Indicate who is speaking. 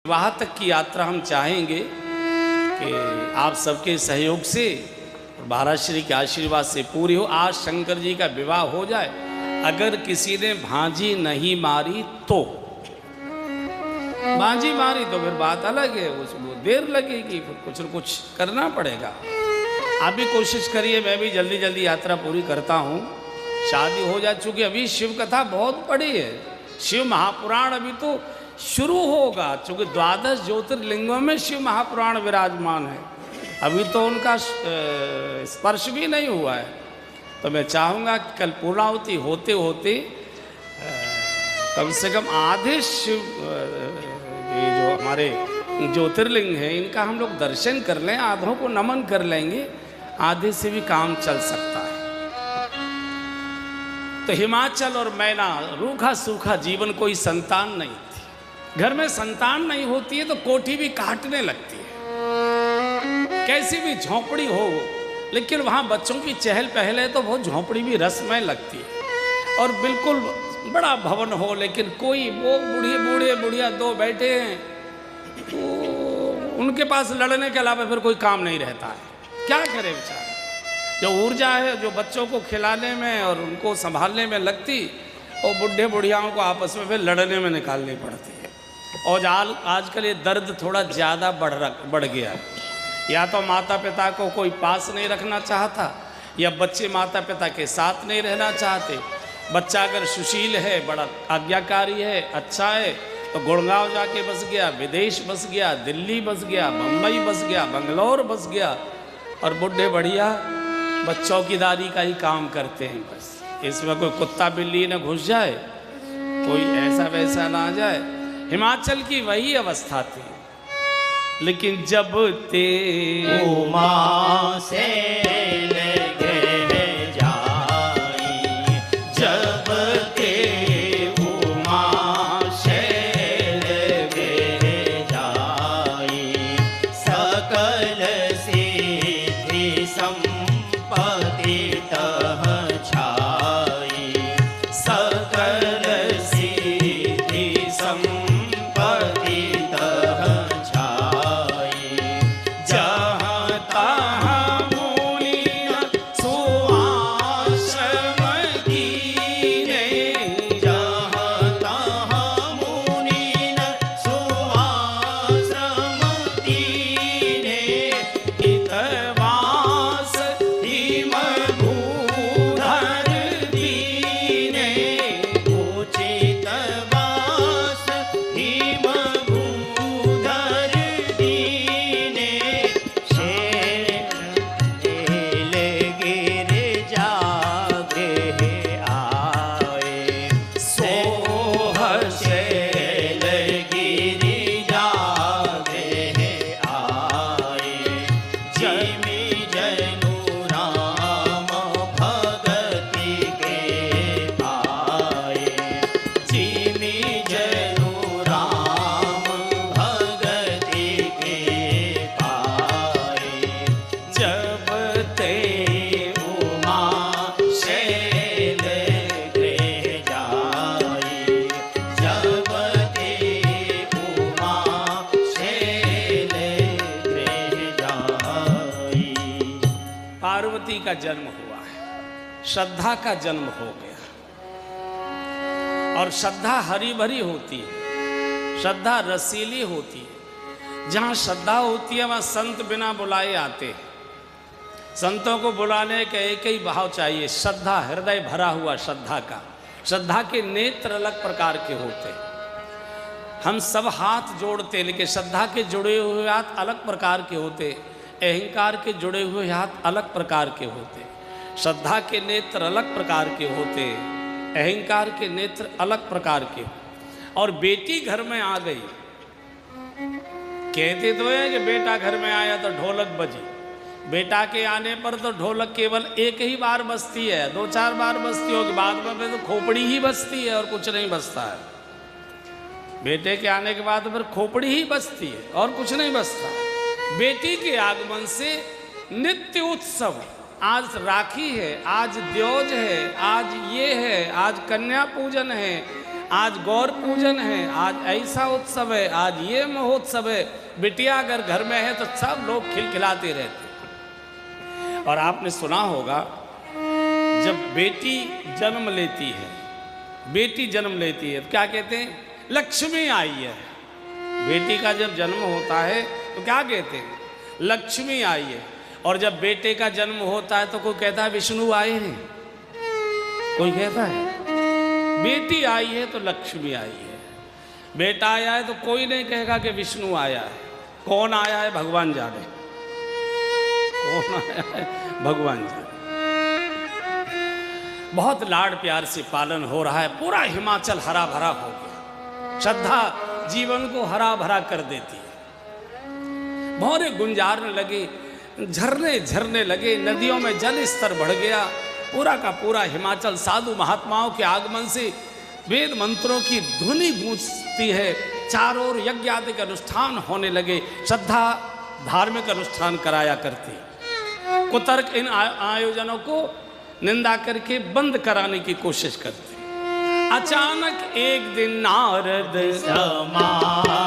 Speaker 1: वहाँ तक की यात्रा हम चाहेंगे कि आप सबके सहयोग से और महाराज श्री के आशीर्वाद से पूरी हो। आज शंकर जी का विवाह हो जाए, अगर किसी ने भांजी नहीं मारी तो, भांजी मारी तो फिर बात अलग है, उसको देर लगेगी, फिर कुछ न कुछ करना पड़ेगा। आप भी कोशिश करिए, मैं भी जल्दी जल्दी यात्रा पूरी करता हूँ, शादी हो जाए। चूँकि अभी शिव कथा बहुत बड़ी है, शिव महापुराण अभी तो शुरू होगा, चूँकि 12 ज्योतिर्लिंगों में शिव महापुराण विराजमान है, अभी तो उनका स्पर्श भी नहीं हुआ है। तो मैं चाहूँगा कि कल पूर्णाहुति होते होते कम से कम आधे शिव ये जो हमारे ज्योतिर्लिंग हैं इनका हम लोग दर्शन कर लें, आधों को नमन कर लेंगे, आधे से भी काम चल सकता है। तो हिमाचल और मैना, रूखा सूखा जीवन, कोई संतान नहीं थी। घर में संतान नहीं होती है तो कोठी भी काटने लगती है, कैसी भी झोंपड़ी हो, लेकिन वहाँ बच्चों की चहल पहल है तो वो झोंपड़ी भी रसमय लगती है। और बिल्कुल बड़ा भवन हो, लेकिन कोई वो बुढ़िया दो बैठे हैं तो उनके पास लड़ने के अलावा फिर कोई काम नहीं रहता है। क्या करे बेचारे, जो ऊर्जा है जो बच्चों को खिलाने में और उनको संभालने में लगती, वो बुढ़े बुढ़ियाओं को आपस में फिर लड़ने में निकालनी पड़ती है। और आजकल ये दर्द थोड़ा ज़्यादा बढ़ गया है। या तो माता पिता को कोई पास नहीं रखना चाहता, या बच्चे माता पिता के साथ नहीं रहना चाहते। बच्चा अगर सुशील है, बड़ा आज्ञाकारी है, अच्छा है, तो गुड़गांव जाके बस गया, विदेश बस गया, दिल्ली बस गया, मुंबई बस गया, बंगलोर बस गया। और बुढ़े बढ़िया बस चौकीदारी का ही काम करते हैं। बस इसमें कोई कुत्ता बिल्ली न घुस जाए, कोई ऐसा वैसा ना आ जाए। हिमाचल की वही अवस्था थी। लेकिन जब ते
Speaker 2: उमा से लगे जाई, जब ते उमा से लगे जाई, सकल सिद्धि संपत्ति तह छाई, सकल सिद्धि संपत्ति तह छाई, जहाँ तहाँ मुनिया सुआश्रम कीने, जहाँ तहाँ मुनिया सुआश्रम कीने, हितवास हिम भूधर दीने, उचित वास हिम भूधर दीने, शेर गिर जागे आए, सोह शैल गिर जागे आए, जिमि जनु राम भगति के पाए, जिमि जनु राम भगति के पाए, जब ते उमा शैल गृह जाई, जब ते उमा शैल गृह जाई।
Speaker 1: पार्वती का जन्म हुआ है, श्रद्धा का जन्म हो गया। और श्रद्धा हरी भरी होती है, श्रद्धा रसीली होती है। जहाँ श्रद्धा होती है वहाँ संत बिना बुलाए आते हैं। संतों को बुलाने का एक ही भाव चाहिए, श्रद्धा, हृदय भरा हुआ श्रद्धा का। श्रद्धा के नेत्र अलग प्रकार के होते हैं। हम सब हाथ जोड़ते हैं, लेकिन श्रद्धा के जुड़े हुए हाथ अलग प्रकार के होते, अहंकार के जुड़े हुए हाथ अलग प्रकार के होते। श्रद्धा के नेत्र अलग प्रकार के होते, अहंकार के नेत्र अलग प्रकार के। और बेटी घर में आ गई, कहते तो है कि बेटा घर में आया तो ढोलक बजी। बेटा के आने पर तो ढोलक केवल एक ही बार बजती है, 2-4 बार बजती होगी, बाद में तो खोपड़ी ही बजती है और कुछ नहीं बजता है। बेटे के आने के बाद फिर खोपड़ी ही बजती है और कुछ नहीं बजता। बेटी के आगमन से नित्य उत्सव। आज राखी है, आज द्योज है, आज ये है, आज कन्या पूजन है, आज गौर पूजन है, आज ऐसा उत्सव है, आज ये महोत्सव है। बिटिया अगर घर में है तो सब लोग खिलखिलाते रहते। और आपने सुना होगा जब बेटी जन्म लेती है, बेटी जन्म लेती है तो क्या कहते हैं? लक्ष्मी आई है। बेटी का जब जन्म होता है तो क्या कहते हैं? लक्ष्मी आई है। और जब बेटे का जन्म होता है तो कोई कहता है विष्णु आए हैं, कोई कहता है। बेटी आई है तो लक्ष्मी आई है, बेटा आया है तो कोई नहीं कहेगा कि विष्णु आया है। कौन आया है भगवान जाने, कौन आया है भगवान जाने। बहुत लाड़ प्यार से पालन हो रहा है। पूरा हिमाचल हरा भरा हो गया। श्रद्धा जीवन को हरा भरा कर देती है। भौरे गुंजारने लगे, झरने झरने लगे, नदियों में जल स्तर बढ़ गया। पूरा का पूरा हिमाचल साधु महात्माओं के आगमन से वेद मंत्रों की ध्वनि गूंजती है। चारों ओर यज्ञ आदि के अनुष्ठान होने लगे। श्रद्धा धार्मिक अनुष्ठान कराया करती। कुतर्क इन आयोजनों को निंदा करके बंद कराने की कोशिश करते। अचानक एक दिन नारद
Speaker 2: समाए